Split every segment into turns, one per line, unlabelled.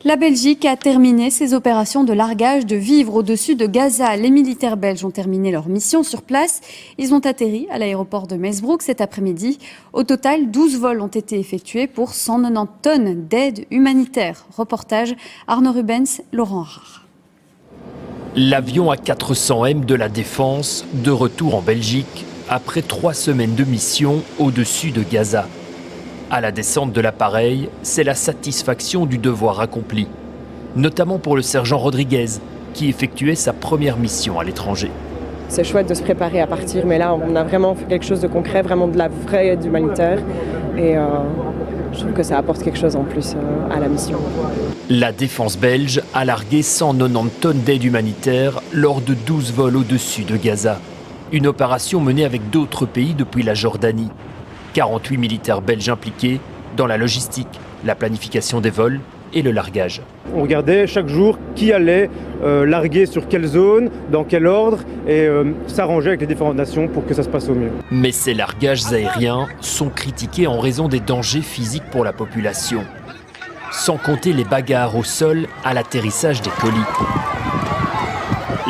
La Belgique a terminé ses opérations de largage de vivres au-dessus de Gaza. Les militaires belges ont terminé leur mission sur place. Ils ont atterri à l'aéroport de Meesbroek cet après-midi. Au total, 12 vols ont été effectués pour 190 tonnes d'aide humanitaire. Reportage Arnaud Rubens, Laurent Harard.
L'avion A400M de la Défense, de retour en Belgique, après 3 semaines de mission au-dessus de Gaza. À la descente de l'appareil, c'est la satisfaction du devoir accompli, notamment pour le sergent Rodriguez, qui effectuait sa première mission à l'étranger.
C'est chouette de se préparer à partir, mais là, on a vraiment fait quelque chose de concret, vraiment de la vraie aide humanitaire. Et je trouve que ça apporte quelque chose en plus à la mission.
La défense belge a largué 190 tonnes d'aide humanitaire lors de 12 vols au-dessus de Gaza. Une opération menée avec d'autres pays depuis la Jordanie. 48 militaires belges impliqués dans la logistique, la planification des vols et le largage.
On regardait chaque jour qui allait larguer sur quelle zone, dans quel ordre, et s'arranger avec les différentes nations pour que ça se passe au mieux.
Mais ces largages aériens sont critiqués en raison des dangers physiques pour la population. Sans compter les bagarres au sol à l'atterrissage des colis.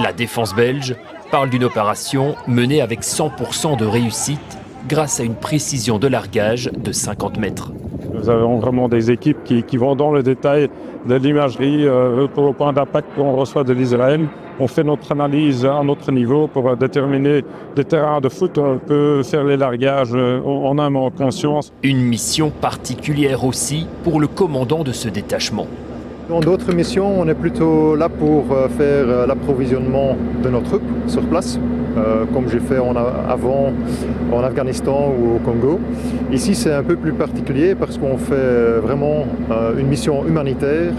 La défense belge parle d'une opération menée avec 100% de réussite grâce à une précision de largage de 50 mètres.
Nous avons vraiment des équipes qui vont dans le détail de l'imagerie au point d'impact qu'on reçoit de l'Israël. On fait notre analyse à notre niveau pour déterminer des terrains de foot. On peut faire les largages en amont en conscience.
Une mission particulière aussi pour le commandant de ce détachement.
Dans d'autres missions, on est plutôt là pour faire l'approvisionnement de nos troupes sur place, comme j'ai fait avant en Afghanistan ou au Congo. Ici, c'est un peu plus particulier parce qu'on fait vraiment une mission humanitaire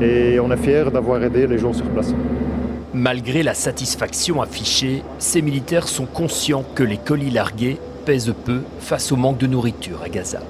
et on est fiers d'avoir aidé les gens sur place.
Malgré la satisfaction affichée, ces militaires sont conscients que les colis largués pèsent peu face au manque de nourriture à Gaza.